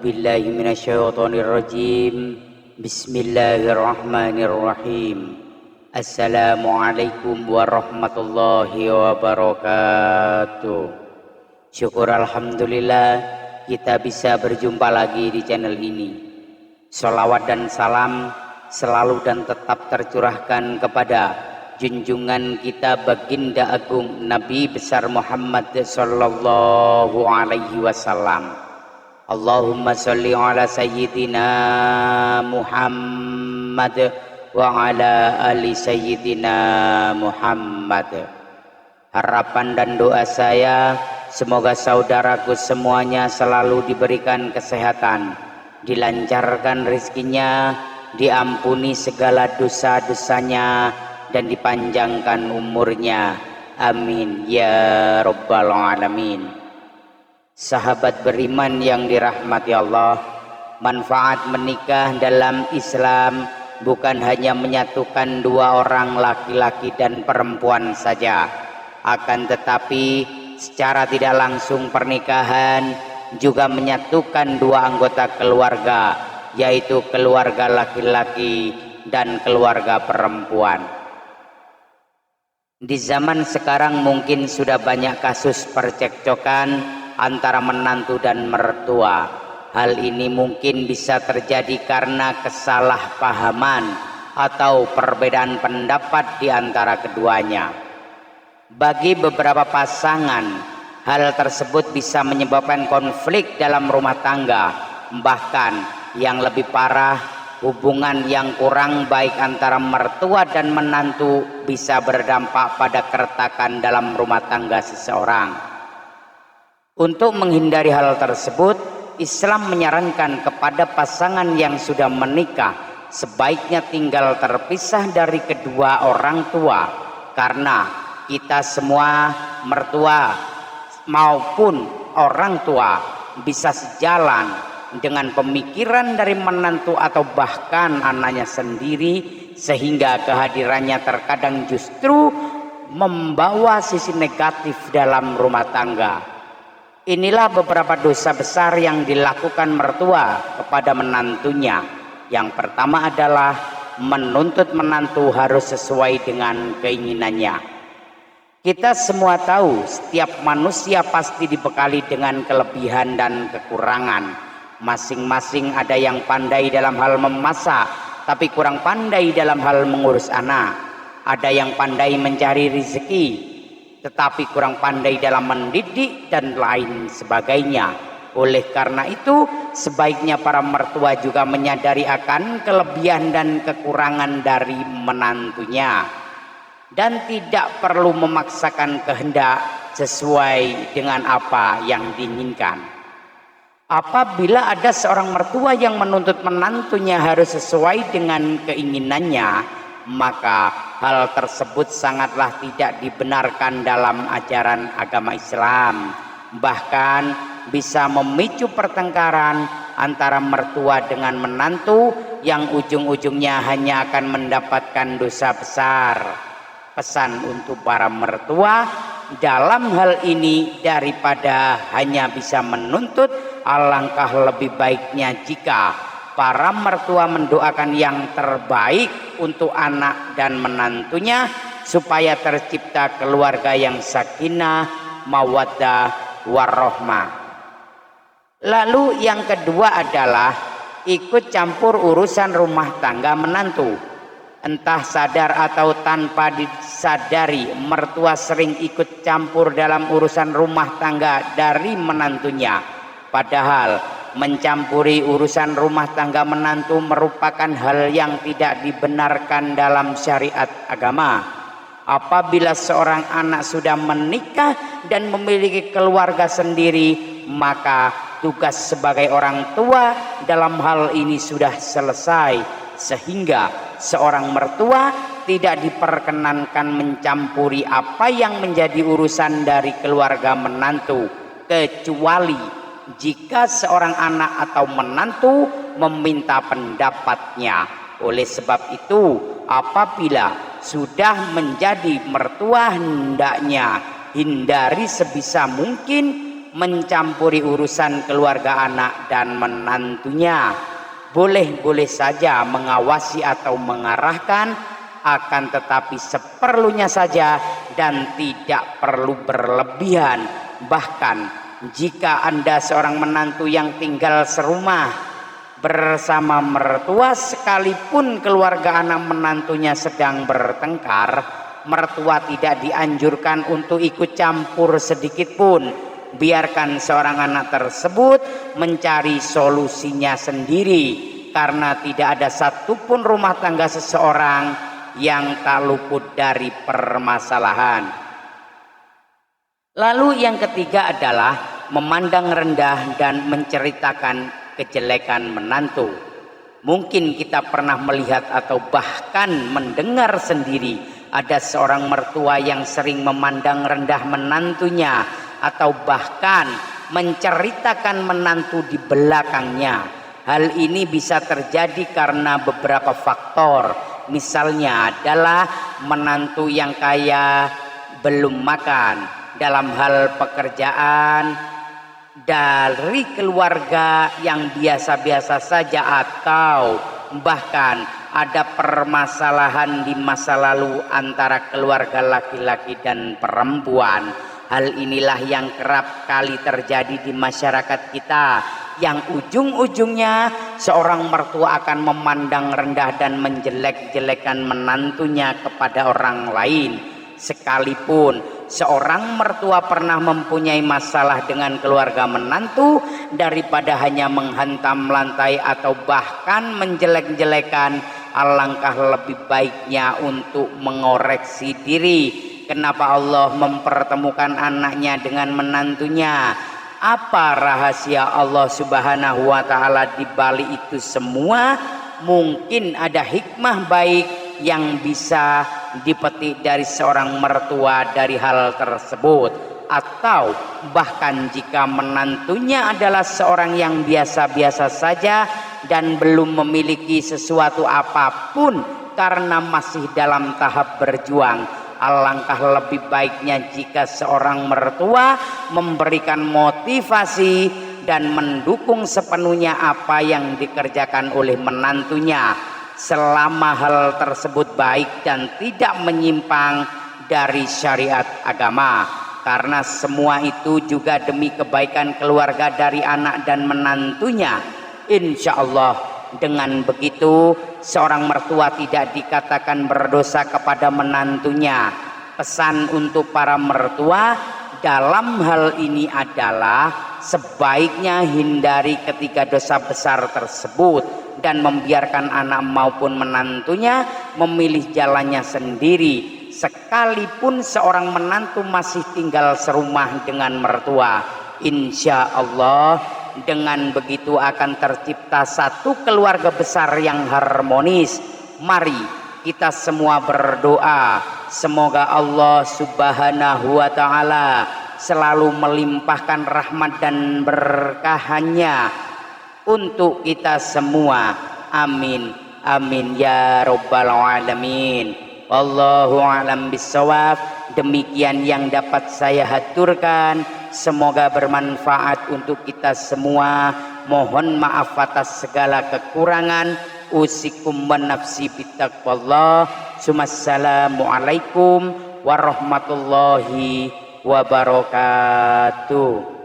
billahi minasyaitonir rajim. Bismillahirrahmanirrahim. Assalamualaikum warahmatullahi wabarakatuh. Syukur alhamdulillah kita bisa berjumpa lagi di channel ini. Sholawat dan salam selalu dan tetap tercurahkan kepada junjungan kita baginda agung Nabi besar Muhammad sallallahu alaihi wasallam. Allahumma sholli ala sayyidina Muhammad wa ala ali sayyidina Muhammad. Harapan dan doa saya semoga saudaraku semuanya selalu diberikan kesehatan, dilancarkan rezekinya, diampuni segala dosa-dosanya, dan dipanjangkan umurnya. Amin ya rabbal alamin. Sahabat beriman yang dirahmati Allah, manfaat menikah dalam Islam bukan hanya menyatukan dua orang laki-laki dan perempuan saja, akan tetapi secara tidak langsung pernikahan juga menyatukan dua anggota keluarga, yaitu keluarga laki-laki dan keluarga perempuan. Di zaman sekarang mungkin sudah banyak kasus percekcokan antara menantu dan mertua. Hal ini mungkin bisa terjadi karena kesalahpahaman atau perbedaan pendapat di antara keduanya. Bagi beberapa pasangan, hal tersebut bisa menyebabkan konflik dalam rumah tangga. Bahkan yang lebih parah, hubungan yang kurang baik antara mertua dan menantu bisa berdampak pada keretakan dalam rumah tangga seseorang. Untuk menghindari hal tersebut, Islam menyarankan kepada pasangan yang sudah menikah sebaiknya tinggal terpisah dari kedua orang tua, karena kita semua, mertua maupun orang tua, bisa sejalan dengan pemikiran dari menantu atau bahkan anaknya sendiri, sehingga kehadirannya terkadang justru membawa sisi negatif dalam rumah tangga. Inilah beberapa dosa besar yang dilakukan mertua kepada menantunya. Yang pertama adalah menuntut menantu harus sesuai dengan keinginannya. Kita semua tahu setiap manusia pasti dibekali dengan kelebihan dan kekurangan. Masing-masing ada yang pandai dalam hal memasak, tapi kurang pandai dalam hal mengurus anak. Ada yang pandai mencari rezeki, tetapi kurang pandai dalam mendidik dan lain sebagainya. Oleh karena itu, sebaiknya para mertua juga menyadari akan kelebihan dan kekurangan dari menantunya, dan tidak perlu memaksakan kehendak sesuai dengan apa yang diinginkan. Apabila ada seorang mertua yang menuntut menantunya harus sesuai dengan keinginannya, maka hal tersebut sangatlah tidak dibenarkan dalam ajaran agama Islam. Bahkan bisa memicu pertengkaran antara mertua dengan menantu yang ujung-ujungnya hanya akan mendapatkan dosa besar. Pesan untuk para mertua dalam hal ini, daripada hanya bisa menuntut, alangkah lebih baiknya jika para mertua mendoakan yang terbaik untuk anak dan menantunya, supaya tercipta keluarga yang sakinah, mawaddah, warahmah. Lalu yang kedua adalah ikut campur urusan rumah tangga menantu. Entah sadar atau tanpa disadari, mertua sering ikut campur dalam urusan rumah tangga dari menantunya. Padahal mencampuri urusan rumah tangga menantu merupakan hal yang tidak dibenarkan dalam syariat agama. Apabila seorang anak sudah menikah dan memiliki keluarga sendiri, maka tugas sebagai orang tua dalam hal ini sudah selesai, sehingga seorang mertua tidak diperkenankan mencampuri apa yang menjadi urusan dari keluarga menantu, kecuali jika seorang anak atau menantu meminta pendapatnya. Oleh sebab itu, apabila sudah menjadi mertua, hendaknya hindari sebisa mungkin mencampuri urusan keluarga anak dan menantunya. Boleh-boleh saja mengawasi atau mengarahkan, akan tetapi seperlunya saja dan tidak perlu berlebihan. Bahkan jika Anda seorang menantu yang tinggal serumah bersama mertua, sekalipun keluarga anak menantunya sedang bertengkar, mertua tidak dianjurkan untuk ikut campur sedikit pun. Biarkan seorang anak tersebut mencari solusinya sendiri, karena tidak ada satupun rumah tangga seseorang yang tak luput dari permasalahan. Lalu yang ketiga adalah memandang rendah dan menceritakan kejelekan menantu. Mungkin kita pernah melihat atau bahkan mendengar sendiri ada seorang mertua yang sering memandang rendah menantunya atau bahkan menceritakan menantu di belakangnya. Hal ini bisa terjadi karena beberapa faktor. Misalnya adalah menantu yang kaya belum makan, dalam hal pekerjaan dari keluarga yang biasa-biasa saja, atau bahkan ada permasalahan di masa lalu antara keluarga laki-laki dan perempuan. Hal inilah yang kerap kali terjadi di masyarakat kita, yang ujung-ujungnya seorang mertua akan memandang rendah dan menjelek-jelekan menantunya kepada orang lain. Sekalipun seorang mertua pernah mempunyai masalah dengan keluarga menantu, daripada hanya menghantam lantai atau bahkan menjelek-jelekan, alangkah lebih baiknya untuk mengoreksi diri. Kenapa Allah mempertemukan anaknya dengan menantunya? Apa rahasia Allah Subhanahu wa Ta'ala di balik itu semua? Mungkin ada hikmah baik yang bisa dipetik dari seorang mertua dari hal tersebut. Atau bahkan jika menantunya adalah seorang yang biasa-biasa saja dan belum memiliki sesuatu apapun karena masih dalam tahap berjuang, alangkah lebih baiknya jika seorang mertua memberikan motivasi dan mendukung sepenuhnya apa yang dikerjakan oleh menantunya, selama hal tersebut baik dan tidak menyimpang dari syariat agama. Karena semua itu juga demi kebaikan keluarga dari anak dan menantunya. Insya Allah dengan begitu seorang mertua tidak dikatakan berdosa kepada menantunya. Pesan untuk para mertua dalam hal ini adalah sebaiknya hindari ketiga dosa besar tersebut dan membiarkan anak maupun menantunya memilih jalannya sendiri, sekalipun seorang menantu masih tinggal serumah dengan mertua. Insya Allah dengan begitu akan tercipta satu keluarga besar yang harmonis. Mari kita semua berdoa, semoga Allah Subhanahu wa Ta'ala selalu melimpahkan rahmat dan berkahnya untuk kita semua. Amin, amin ya Rabbal Alamin. Wallahu a'lam bissawab. Demikian yang dapat saya haturkan, semoga bermanfaat untuk kita semua. Mohon maaf atas segala kekurangan. Usikum wa nafsi bittaqwallah. Assalamualaikum warahmatullahi wabarakatuh.